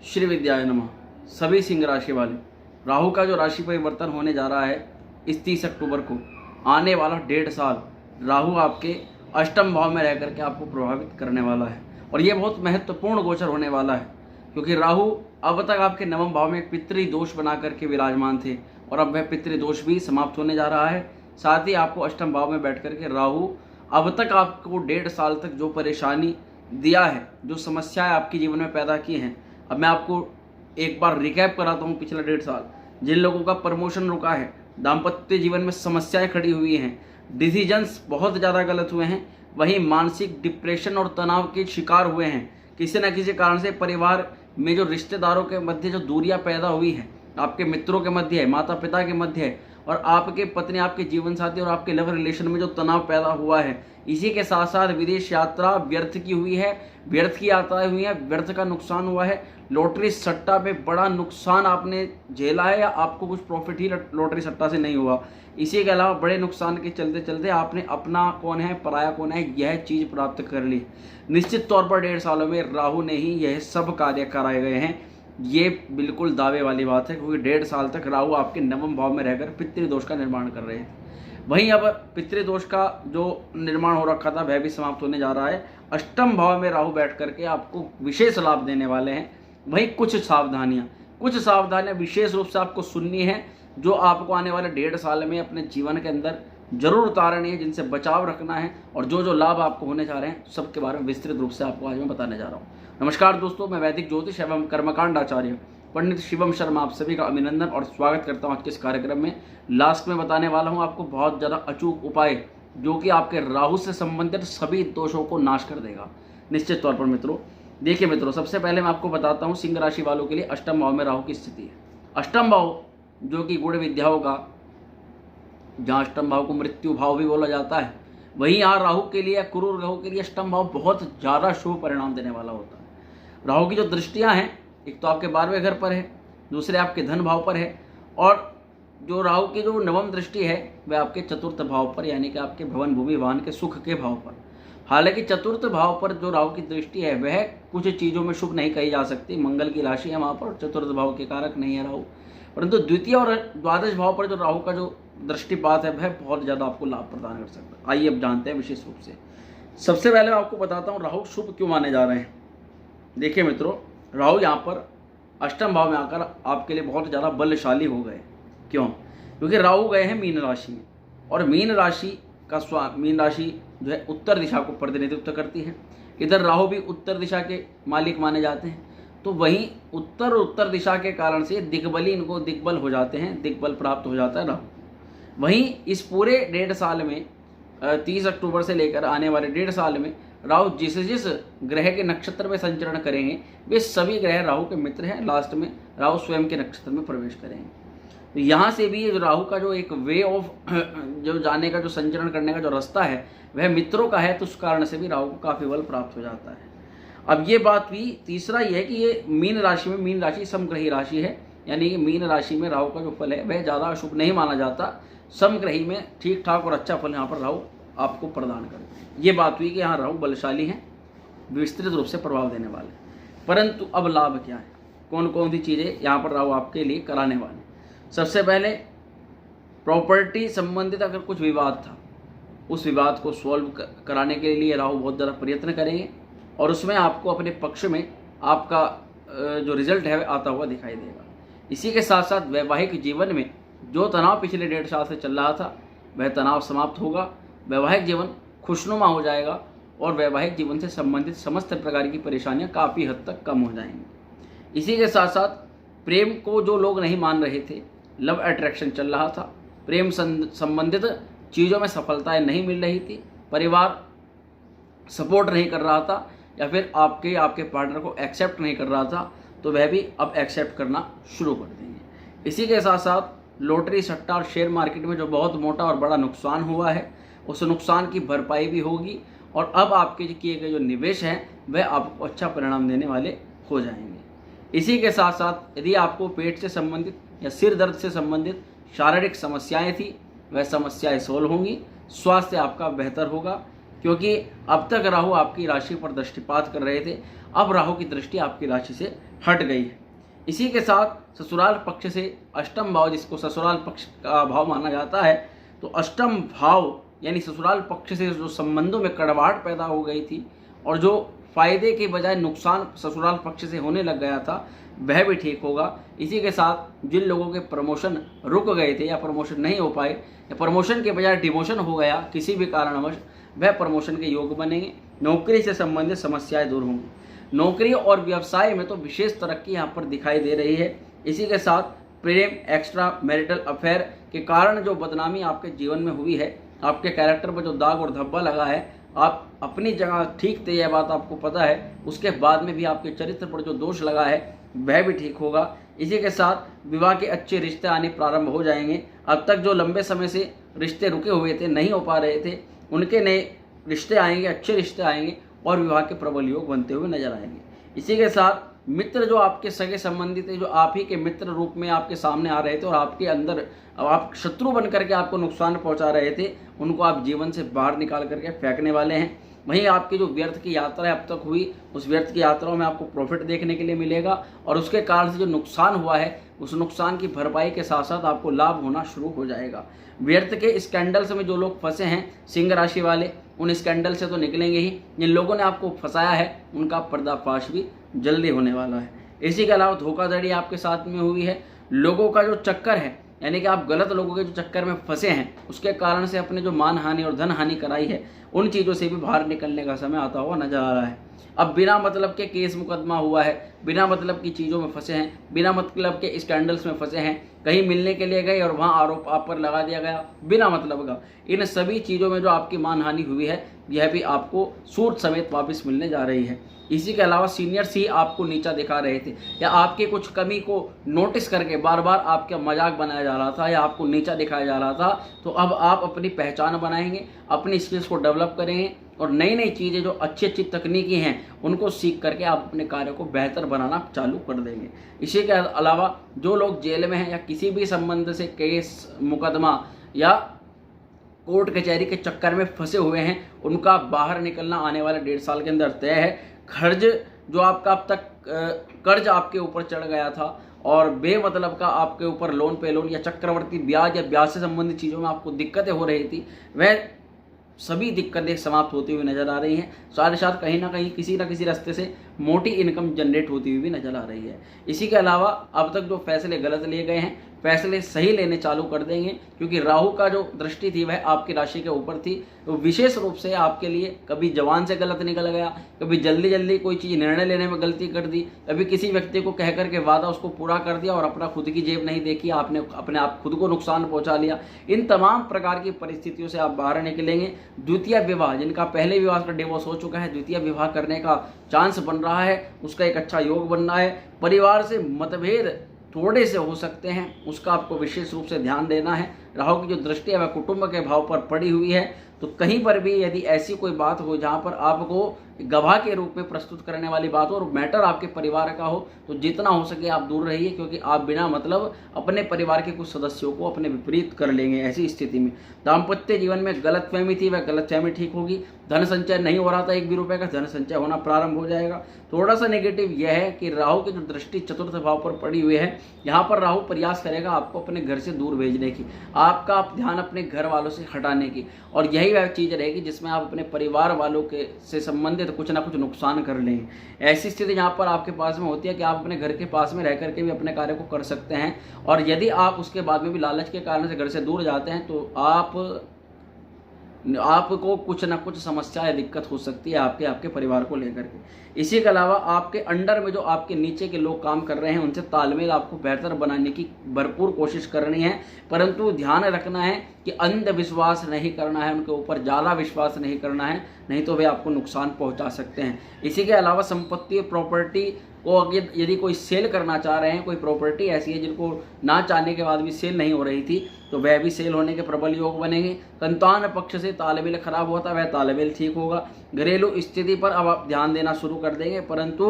श्री विद्याय नमः। सभी सिंह राशि वाले, राहु का जो राशि परिवर्तन होने जा रहा है इस 30 अक्टूबर को, आने वाला 1.5 साल राहु आपके अष्टम भाव में रह करके आपको प्रभावित करने वाला है। और ये बहुत महत्वपूर्ण गोचर होने वाला है, क्योंकि राहु अब तक आपके नवम भाव में पितृ दोष बना करके विराजमान थे और अब वह पितृ दोष भी समाप्त होने जा रहा है। साथ ही आपको अष्टम भाव में बैठ करके राहु अब तक आपको 1.5 साल तक जो परेशानी दिया है, जो समस्याएं आपके जीवन में पैदा की हैं, अब मैं आपको एक बार रिकैप कराता हूँ। पिछला 1.5 साल जिन लोगों का प्रमोशन रुका है, दाम्पत्य जीवन में समस्याएं खड़ी हुई हैं, डिसीजंस बहुत ज़्यादा गलत हुए हैं, वहीं मानसिक डिप्रेशन और तनाव के शिकार हुए हैं, किसी न किसी कारण से परिवार में जो रिश्तेदारों के मध्य जो दूरियां पैदा हुई हैं, आपके मित्रों के मध्य है, माता पिता के मध्य है, और आपके पत्नी, आपके जीवन साथी और आपके लव रिलेशन में जो तनाव पैदा हुआ है, इसी के साथ साथ विदेश यात्रा व्यर्थ की हुई है, व्यर्थ की यात्राएं हुई है, व्यर्थ का नुकसान हुआ है, लॉटरी सट्टा में बड़ा नुकसान आपने झेला है या आपको कुछ प्रॉफिट ही लॉटरी सट्टा से नहीं हुआ। इसी के अलावा बड़े नुकसान के चलते चलते आपने अपना कौन है पराया कौन है यह चीज़ प्राप्त कर ली। निश्चित तौर पर 1.5 सालों में राहु ने ही यह सब कार्य कराए गए हैं, ये बिल्कुल दावे वाली बात है, क्योंकि 1.5 साल तक राहु आपके नवम भाव में रहकर पितृदोष का निर्माण कर रहे हैं। वहीं अब पितृदोष का जो निर्माण हो रखा था वह भी समाप्त होने जा रहा है। अष्टम भाव में राहु बैठ करके आपको विशेष लाभ देने वाले हैं। वहीं कुछ सावधानियां विशेष रूप से आपको सुननी है, जो आपको आने वाले 1.5 साल में अपने जीवन के अंदर जरूर उतारनी है, जिनसे बचाव रखना है, और जो लाभ आपको होने जा रहे हैं सबके बारे में विस्तृत रूप से आपको आज मैं बताने जा रहा हूँ। नमस्कार दोस्तों, मैं वैदिक ज्योतिष एवं कर्मकांड आचार्य पंडित शिवम शर्मा आप सभी का अभिनंदन और स्वागत करता हूँ आज के इस कार्यक्रम में। लास्ट में बताने वाला हूँ आपको बहुत ज़्यादा अचूक उपाय, जो कि आपके राहु से संबंधित सभी दोषों को नाश कर देगा निश्चित तौर पर। मित्रों देखिए मित्रों, सबसे पहले मैं आपको बताता हूँ सिंह राशि वालों के लिए अष्टम भाव में राहु की स्थिति है। अष्टम भाव जो कि गुण विद्याओं का, जहाँ अष्टम भाव को मृत्यु भाव भी बोला जाता है, वहीं यहाँ राहु के लिए, क्रूर राहु के लिए अष्टम भाव बहुत ज़्यादा शुभ परिणाम देने वाला होता है। राहु की जो दृष्टियाँ हैं, एक तो आपके 12वें घर पर है, दूसरे आपके धन भाव पर है, और जो राहु की जो नवम दृष्टि है वह आपके चतुर्थ भाव पर, यानी कि आपके भवन भूमि वाहन के सुख के भाव पर। हालांकि चतुर्थ भाव पर जो राहु की दृष्टि है वह कुछ चीज़ों में शुभ नहीं कही जा सकती, मंगल की राशि है वहाँ पर, चतुर्थ भाव के कारक नहीं है राहु, परंतु द्वितीय और द्वादश भाव पर जो राहु का जो दृष्टिपात है वह बहुत ज़्यादा आपको लाभ प्रदान कर सकता है। आइए अब जानते हैं विशेष रूप से। सबसे पहले मैं आपको बताता हूँ राहु शुभ क्यों माने जा रहे हैं। देखिए मित्रों, राहु यहाँ पर अष्टम भाव में आकर आपके लिए बहुत ज़्यादा बलशाली हो गए। क्यों? क्योंकि राहु गए हैं मीन राशि में, और मीन राशि जो है उत्तर दिशा को प्रतिनिधित्व करती है। इधर राहु भी उत्तर दिशा के मालिक माने जाते हैं, तो वहीं उत्तर दिशा के कारण से दिग्बली इनको दिग्बल हो जाते हैं, दिग्बल प्राप्त हो जाता है राहु। वहीं इस पूरे 1.5 साल में 30 अक्टूबर से लेकर आने वाले 1.5 साल में राहु जिस ग्रह के नक्षत्र में संचरण करेंगे वे सभी ग्रह राहु के मित्र हैं। लास्ट में राहु स्वयं के नक्षत्र में प्रवेश करेंगे, तो यहाँ से भी राहु का जो एक वे ऑफ जो जाने का, जो संचरण करने का जो रास्ता है वह मित्रों का है, तो उस कारण से भी राहु को काफ़ी बल प्राप्त हो जाता है। अब ये बात भी तीसरा ये है कि ये मीन राशि समग्रही राशि है, यानी कि मीन राशि में राहु का जो फल है वह ज़्यादा अशुभ नहीं माना जाता, समग्रही में ठीक ठाक और अच्छा फल यहाँ पर राहु आपको प्रदान करते हैं। ये बात हुई कि यहाँ राहु बलशाली हैं, विस्तृत रूप से प्रभाव देने वाले। परंतु अब लाभ क्या है, कौन कौन सी चीज़ें यहाँ पर राहु आपके लिए कराने वाले। सबसे पहले प्रॉपर्टी संबंधित अगर कुछ विवाद था, उस विवाद को सॉल्व कराने के लिए राहु बहुत ज़्यादा प्रयत्न करेंगे, और उसमें आपको अपने पक्ष में आपका जो रिजल्ट है आता हुआ दिखाई देगा। इसी के साथ साथ वैवाहिक जीवन में जो तनाव पिछले 1.5 साल से चल रहा था वह तनाव समाप्त होगा, वैवाहिक जीवन खुशनुमा हो जाएगा, और वैवाहिक जीवन से संबंधित समस्त प्रकार की परेशानियां काफ़ी हद तक कम हो जाएंगी। इसी के साथ साथ प्रेम को जो लोग नहीं मान रहे थे, लव अट्रैक्शन चल रहा था, प्रेम संबंधित चीज़ों में सफलताएं नहीं मिल रही थी, परिवार सपोर्ट नहीं कर रहा था, या फिर आपके पार्टनर को एक्सेप्ट नहीं कर रहा था, तो वह भी अब एक्सेप्ट करना शुरू कर देंगे। इसी के साथ साथ लॉटरी सट्टा और शेयर मार्केट में जो बहुत मोटा और बड़ा नुकसान हुआ है उस नुकसान की भरपाई भी होगी, और अब आपके किए गए जो निवेश हैं वह आपको अच्छा परिणाम देने वाले हो जाएंगे। इसी के साथ साथ यदि आपको पेट से संबंधित या सिर दर्द से संबंधित शारीरिक समस्याएं थी वह समस्याएं सोल्व होंगी, स्वास्थ्य आपका बेहतर होगा, क्योंकि अब तक राहु आपकी राशि पर दृष्टिपात कर रहे थे, अब राहु की दृष्टि आपकी राशि से हट गई है। इसी के साथ ससुराल पक्ष से अष्टम भाव, जिसको ससुराल पक्ष का भाव माना जाता है, तो अष्टम भाव यानी ससुराल पक्ष से जो संबंधों में कड़वाहट पैदा हो गई थी और जो फायदे के बजाय नुकसान ससुराल पक्ष से होने लग गया था, वह भी ठीक होगा। इसी के साथ जिन लोगों के प्रमोशन रुक गए थे या प्रमोशन नहीं हो पाए या प्रमोशन के बजाय डिमोशन हो गया किसी भी कारणवश, वह प्रमोशन के योग बनेंगे। नौकरी से संबंधित समस्याएं दूर होंगी। नौकरी और व्यवसाय में तो विशेष तरक्की यहाँ पर दिखाई दे रही है। इसी के साथ प्रेम, एक्स्ट्रा मैरिटल अफेयर के कारण जो बदनामी आपके जीवन में हुई है, आपके कैरेक्टर पर जो दाग और धब्बा लगा है, आप अपनी जगह ठीक थे, यह बात आपको पता है। उसके बाद में भी आपके चरित्र पर जो दोष लगा है वह भी ठीक होगा। इसी के साथ विवाह के अच्छे रिश्ते आने प्रारंभ हो जाएंगे। अब तक जो लंबे समय से रिश्ते रुके हुए थे, नहीं हो पा रहे थे, उनके नए रिश्ते आएंगे, अच्छे रिश्ते आएंगे और विवाह के प्रबल योग बनते हुए नजर आएंगे। इसी के साथ मित्र जो आपके सगे संबंधी थे, जो आप ही के मित्र रूप में आपके सामने आ रहे थे और आपके अंदर आप शत्रु बन करके आपको नुकसान पहुंचा रहे थे, उनको आप जीवन से बाहर निकाल करके फेंकने वाले हैं। वहीं आपकी जो व्यर्थ की यात्रा है अब तक हुई, उस व्यर्थ की यात्राओं में आपको प्रॉफिट देखने के लिए मिलेगा और उसके कारण से जो नुकसान हुआ है, उस नुकसान की भरपाई के साथ साथ आपको लाभ होना शुरू हो जाएगा। व्यर्थ के स्कैंडल्स में जो लोग फंसे हैं, सिंह राशि वाले, उन स्कैंडल से तो निकलेंगे ही। जिन लोगों ने आपको फंसाया है उनका पर्दाफाश भी जल्दी होने वाला है। इसी के अलावा धोखाधड़ी आपके साथ में हुई है। लोगों का जो चक्कर है, यानी कि आप गलत लोगों के जो चक्कर में फंसे हैं, उसके कारण से अपने जो मान हानि और धन हानि कराई है, उन चीज़ों से भी बाहर निकलने का समय आता हुआ नजर आ रहा है। अब बिना मतलब के केस मुकदमा हुआ है, बिना मतलब की चीज़ों में फंसे हैं, बिना मतलब के स्कैंडल्स में फंसे हैं, कहीं मिलने के लिए गए और वहाँ आरोप आप पर लगा दिया गया बिना मतलब का। इन सभी चीज़ों में जो आपकी मान हानि हुई है, यह भी आपको सूद समेत वापस मिलने जा रही है। इसी के अलावा सीनियर्स ही आपको नीचा दिखा रहे थे या आपके कुछ कमी को नोटिस करके बार बार आपका मजाक बनाया जा रहा था या आपको नीचा दिखाया जा रहा था, तो अब आप अपनी पहचान बनाएंगे, अपनी स्किल्स को डेवलप करेंगे और नई नई चीज़ें जो अच्छी अच्छी तकनीकी हैं उनको सीख करके आप अपने कार्य को बेहतर बनाना चालू कर देंगे। इसी के अलावा जो लोग जेल में हैं या किसी भी संबंध से केस मुकदमा या कोर्ट कचहरी के चक्कर में फंसे हुए हैं, उनका बाहर निकलना आने वाले 1.5 साल के अंदर तय है। कर्ज जो आपका अब तक कर्ज आपके ऊपर चढ़ गया था और बेमतलब का आपके ऊपर लोन पे लोन या चक्रवर्ती ब्याज या ब्याज से संबंधित चीज़ों में आपको दिक्कतें हो रही थी, वह सभी दिक्कतें समाप्त होती हुई नजर आ रही हैं। साथ ही साथ कहीं ना कहीं किसी न किसी रास्ते से मोटी इनकम जनरेट होती हुई भी नजर आ रही है। इसी के अलावा अब तक जो फैसले गलत लिए गए हैं, फैसले सही लेने चालू कर देंगे, क्योंकि राहु का जो दृष्टि थी वह आपकी राशि के ऊपर थी। तो विशेष रूप से आपके लिए कभी जवान से गलत निकल गया, कभी जल्दी जल्दी कोई चीज़ निर्णय लेने में गलती कर दी, कभी किसी व्यक्ति को कह करके वादा उसको पूरा कर दिया और अपना खुद की जेब नहीं देखी, आपने अपने आप खुद को नुकसान पहुंचा लिया। इन तमाम प्रकार की परिस्थितियों से आप बाहर निकलेंगे। द्वितीय विवाह, जिनका पहले विवाह का डिवोर्स हो चुका है, द्वितीय विवाह करने का चांस बन रहा है, उसका एक अच्छा योग बन रहा है। परिवार से मतभेद थोड़े से हो सकते हैं, उसका आपको विशेष रूप से ध्यान देना है। राहु की जो दृष्टि है वह कुटुंब के भाव पर पड़ी हुई है, तो कहीं पर भी यदि ऐसी कोई बात हो जहाँ पर आपको गवाह के रूप में प्रस्तुत करने वाली बात हो और मैटर आपके परिवार का हो, तो जितना हो सके आप दूर रहिए, क्योंकि आप बिना मतलब अपने परिवार के कुछ सदस्यों को अपने विपरीत कर लेंगे। ऐसी स्थिति में दाम्पत्य जीवन में गलतफहमी थी, वह गलतफहमी ठीक होगी। धन संचय नहीं हो रहा था 1 भी रुपये का, धन संचय होना प्रारंभ हो जाएगा। थोड़ा सा नेगेटिव यह है कि राहु की जो दृष्टि चतुर्थ भाव पर पड़ी हुई है, यहाँ पर राहु प्रयास करेगा आपको अपने घर से दूर भेजने की, आपका ध्यान अपने घर वालों से हटाने की, और यही वह चीज़ रहेगी जिसमें आप अपने परिवार वालों के से संबंधित कुछ ना कुछ नुकसान कर लेंगे। ऐसी स्थिति यहाँ पर आपके पास में होती है कि आप अपने घर के पास में रह करके भी अपने कार्य को कर सकते हैं, और यदि आप उसके बाद में भी लालच के कारण से घर से दूर जाते हैं तो आपको कुछ ना कुछ समस्या या दिक्कत हो सकती है आपके परिवार को लेकर के। इसी के अलावा आपके अंडर में जो आपके नीचे के लोग काम कर रहे हैं, उनसे तालमेल आपको बेहतर बनाने की भरपूर कोशिश करनी है, परंतु ध्यान रखना है कि अंधविश्वास नहीं करना है, उनके ऊपर ज़्यादा विश्वास नहीं करना है, नहीं तो वे आपको नुकसान पहुंचा सकते हैं। इसी के अलावा संपत्ति और प्रॉपर्टी को यदि कोई सेल करना चाह रहे हैं, कोई प्रॉपर्टी ऐसी है जिनको ना चाहने के बाद भी सेल नहीं हो रही थी, तो वह भी सेल होने के प्रबल योग बनेंगे। संतान पक्ष से तालमेल खराब हुआ था, वह तालमेल ठीक होगा। घरेलू स्थिति पर अब आप ध्यान देना शुरू कर देंगे, परंतु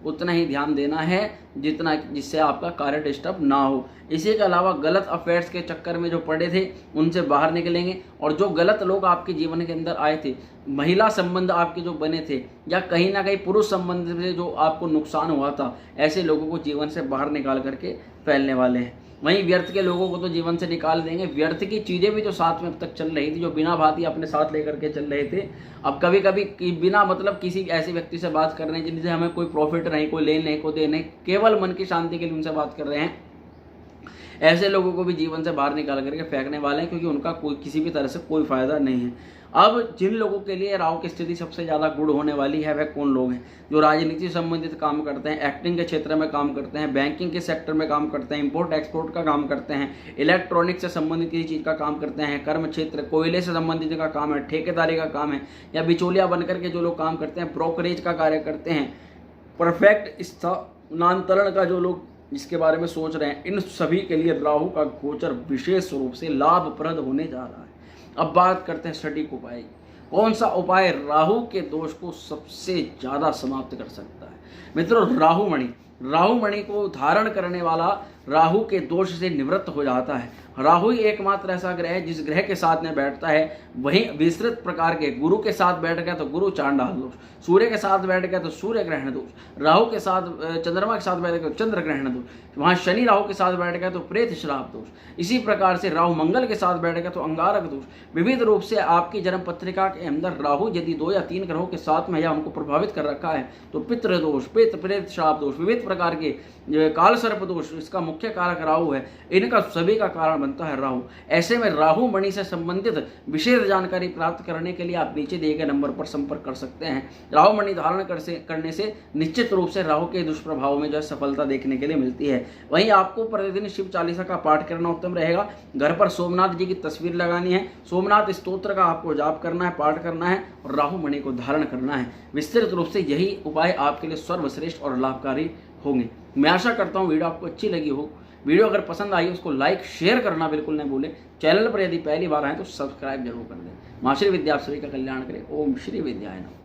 उतना ही ध्यान देना है जितना जिससे आपका कार्य डिस्टर्ब ना हो। इसी के अलावा गलत अफेयर्स के चक्कर में जो पड़े थे उनसे बाहर निकलेंगे, और जो गलत लोग आपके जीवन के अंदर आए थे, महिला संबंध आपके जो बने थे या कहीं ना कहीं पुरुष संबंध से जो आपको नुकसान हुआ था, ऐसे लोगों को जीवन से बाहर निकाल करके फैलने वाले हैं। वहीं व्यर्थ के लोगों को तो जीवन से निकाल देंगे। व्यर्थ की चीज़ें भी जो साथ में अब तक चल रही थी, जो बिना बात ही अपने साथ लेकर के चल रहे थे, अब कभी कभी बिना मतलब किसी ऐसे व्यक्ति से बात कर रहे हैं जिनसे हमें कोई प्रॉफिट नहीं, कोई लेन नहीं, कोई दे नहीं, केवल मन की शांति के लिए उनसे बात कर रहे हैं, ऐसे लोगों को भी जीवन से बाहर निकाल करके फेंकने वाले हैं, क्योंकि उनका कोई किसी भी तरह से कोई फायदा नहीं है। अब जिन लोगों के लिए राहु की स्थिति सबसे ज़्यादा गुड़ होने वाली है, वह कौन लोग हैं? जो राजनीति संबंधित काम करते हैं, एक्टिंग के क्षेत्र में काम करते हैं, बैंकिंग के सेक्टर में काम करते हैं, इंपोर्ट एक्सपोर्ट का काम करते हैं, इलेक्ट्रॉनिक्स से संबंधित किसी चीज़ का काम करते हैं, कर्म क्षेत्र कोयले से संबंधित का काम है, ठेकेदारी का काम है, या बिचौलिया बनकर के जो लोग काम करते हैं, ब्रोकरेज का कार्य करते हैं, परफेक्ट स्थानांतरण का जो लोग जिसके बारे में सोच रहे हैं, इन सभी के लिए राहु का गोचर विशेष रूप से लाभप्रद होने जा रहा है। अब बात करते हैं सटीक उपाय। कौन सा उपाय राहु के दोष को सबसे ज़्यादा समाप्त कर सकता है? मित्रों, राहुमणि को धारण करने वाला राहु के दोष से निवृत्त हो जाता है। राहु ही एकमात्र ऐसा ग्रह है जिस ग्रह के साथ में बैठता है वहीं विस्तृत प्रकार के, गुरु के साथ बैठ गया तो गुरु चांडाल दोष, सूर्य के साथ बैठ गया तो सूर्य ग्रहण दोष, राहु के साथ चंद्रमा के साथ बैठ गया तो चंद्र ग्रहण दोष, वहाँ शनि राहु के साथ बैठ गया तो प्रेत श्राप दोष, इसी प्रकार से राहु मंगल के साथ बैठ गया तो अंगारक दोष। विविध रूप से आपकी जन्म पत्रिका के अंदर राहु यदि 2 या 3 ग्रहों के साथ में या उनको प्रभावित कर रखा है तो पितृ दोष, पित्त प्रेत श्राप दोष, विविध प्रकार के काल सर्प दोष, इसका मुख्य कारक राहु है। इनका सभी का कारण बनता है राहु। ऐसे में राहु मणि से संबंधित विशेष जानकारी प्राप्त करने के लिए आप नीचे दिए गए नंबर पर संपर्क कर सकते हैं। राहु मणि धारण करने से निश्चित रूप से राहु के दुष्प्रभाव में जो है सफलता देखने के लिए मिलती है। वहीं आपको प्रतिदिन शिव चालीसा का पाठ करना उत्तम रहेगा। घर पर सोमनाथ जी की तस्वीर लगानी है, सोमनाथ स्तोत्र का आपको जाप करना है, पाठ करना है और राहु मणि को धारण करना है। विस्तृत रूप से यही उपाय आपके लिए सर्वश्रेष्ठ और लाभकारी होंगे। मैं आशा करता हूँ वीडियो आपको अच्छी लगी हो। वीडियो अगर पसंद आई उसको लाइक शेयर करना बिल्कुल नहीं भूलें। चैनल पर यदि पहली बार आए तो सब्सक्राइब जरूर कर दें। माँ श्री विद्या आप सभी का कल्याण करें। ओम श्री विद्याय नमः।